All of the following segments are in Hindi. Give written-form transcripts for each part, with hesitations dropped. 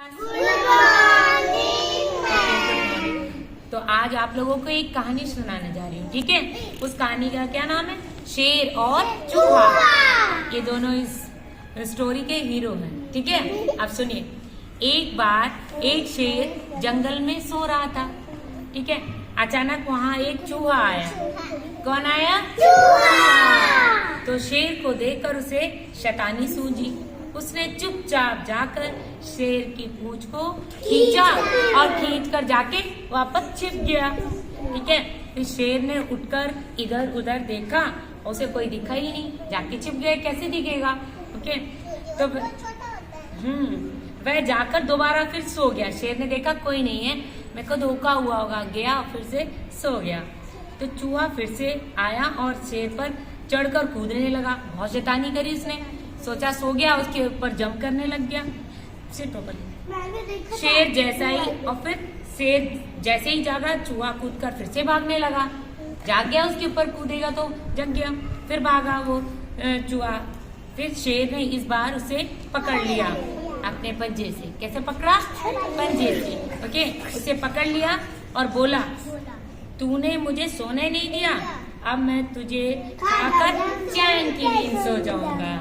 तो आज आप लोगों को एक कहानी सुनाने जा रही हूँ, ठीक है। उस कहानी का क्या नाम है? शेर और चूहा। ये दोनों इस स्टोरी के हीरो हैं, ठीक है। अब सुनिए। एक बार एक शेर जंगल में सो रहा था, ठीक है। अचानक वहाँ एक चूहा आया। कौन आया? चूहा। तो शेर को देखकर उसे शैतानी सूझी। उसने चुपचाप जाकर शेर की पूंछ को खींचा और खींचकर जाके वापस छिप गया, ठीक है। फिर शेर ने उठकर इधर उधर देखा, उसे कोई दिखा ही नहीं। जाके छिप गया, कैसे दिखेगा? ओके। तो वह जाकर दोबारा फिर सो गया। शेर ने देखा कोई नहीं है, मेरे को धोखा हुआ होगा, गया फिर से सो गया। तो चूहा फिर से आया और शेर पर चढ़कर कूदने लगा। बहुत शैतानी करी उसने, सोचा सो गया, उसके ऊपर जंप करने लग गया। शेर जैसा ही और फिर शेर जैसे ही जागा, चूहा कूदकर फिर से भागने लगा। जाग गया, उसके ऊपर कूदेगा तो जग गया, फिर भागा वो चूहा। फिर शेर ने इस बार उसे पकड़ लिया अपने पंजे से। कैसे पकड़ा? पंजे से, ओके। उसे पकड़ लिया और बोला, तूने मुझे सोने नहीं दिया, अब मैं तुझे खाकर चैन की नींद सो जाऊंगा।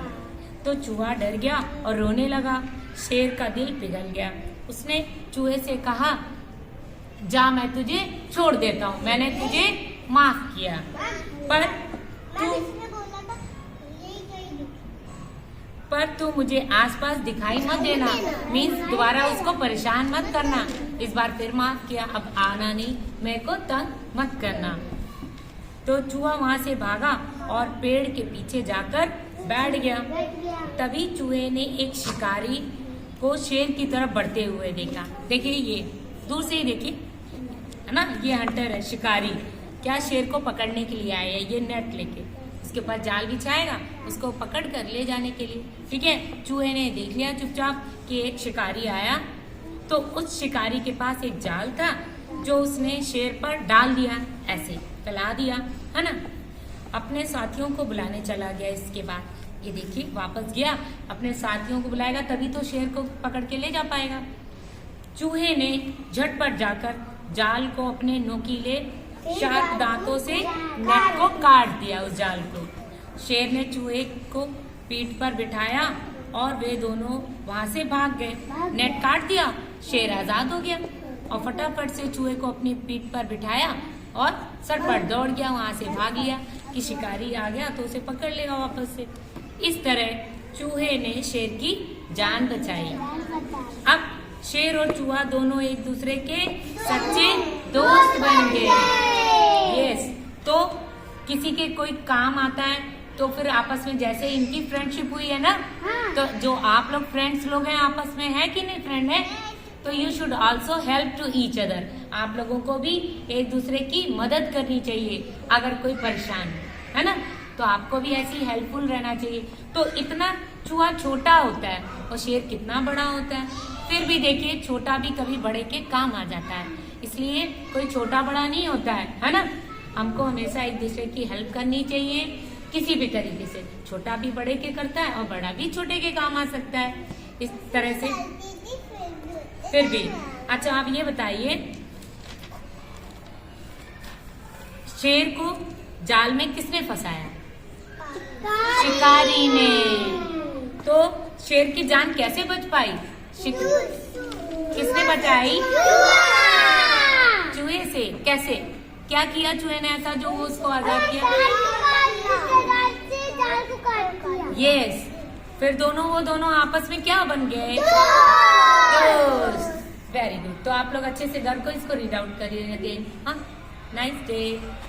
तो चूहा डर गया और रोने लगा। शेर का दिल पिघल गया। उसने चूहे से कहा, जा मैं तुझे छोड़ देता हूँ, मैंने तुझे माफ किया, पर तू मुझे आसपास दिखाई मत देना। मीन्स दोबारा उसको परेशान मत करना। इस बार फिर माफ किया, अब आना नहीं, मेरे को तंग मत करना। तो चूहा वहां से भागा और पेड़ के पीछे जाकर बैठ गया। तभी चूहे ने एक शिकारी को शेर की तरफ बढ़ते हुए देखा। देखिए, ये दूर से ही देखिए, है ना, ये हंटर है, शिकारी। क्या शेर को पकड़ने के लिए आया है, ये नेट लेके उसके ऊपर जाल बिछाएगा उसको पकड़ कर ले जाने के लिए, ठीक है। चूहे ने देख लिया चुपचाप कि एक शिकारी आया। तो उस शिकारी के पास एक जाल था जो उसने शेर पर डाल दिया, ऐसे फैला दिया, है ना। अपने साथियों को बुलाने चला गया। इसके बाद ये देखिए वापस गया, अपने साथियों को बुलाएगा तभी तो शेर को पकड़ के ले जा पाएगा। चूहे ने झटपट जाकर जाल को अपने नोकीले शार्प दांतों से नेट को काट दिया। उस जाल को शेर ने चूहे को पीठ पर बिठाया और वे दोनों वहां से भाग गए। नेट काट दिया, शेर आजाद हो गया और फटाफट से चूहे को अपनी पीठ पर बिठाया और सटपट दौड़ गया, वहां से भाग लिया कि शिकारी आ गया तो उसे पकड़ लेगा वापस से। इस तरह चूहे ने शेर की जान बचाई। अब शेर और चूहा दोनों एक दूसरे के सच्चे दोस्त बन गए। यस, तो किसी के कोई काम आता है तो फिर आपस में जैसे इनकी फ्रेंडशिप हुई है ना, तो जो आप लोग फ्रेंड्स लोग हैं आपस में, है कि नहीं, फ्रेंड है, तो you should also help to each other. आप लोगों को भी एक दूसरे की मदद करनी चाहिए। अगर कोई परेशान है ना, तो आपको भी ऐसी हेल्पफुल रहना चाहिए। तो इतना चूहा छोटा होता है और शेर कितना बड़ा होता है, फिर भी देखिए छोटा भी कभी बड़े के काम आ जाता है। इसलिए कोई छोटा बड़ा नहीं होता है ना। हमको हमेशा एक दूसरे की हेल्प करनी चाहिए किसी भी तरीके से। छोटा भी बड़े के करता है और बड़ा भी छोटे के काम आ सकता है, इस तरह से। फिर भी अच्छा, आप ये बताइए, शेर को जाल में किसने फंसाया? शिकारी ने। तो शेर की जान कैसे बच पाई? किसने बचाई? चूहे से। कैसे, क्या किया चूहे ने ऐसा जो उसको आजाद किया? यस, फिर वो दोनों आपस में क्या बन गए? दोस्त। Very good. तो आप लोग अच्छे से घर को इसको रीड आउट करिए अगेन। हाँ, नाइस डे।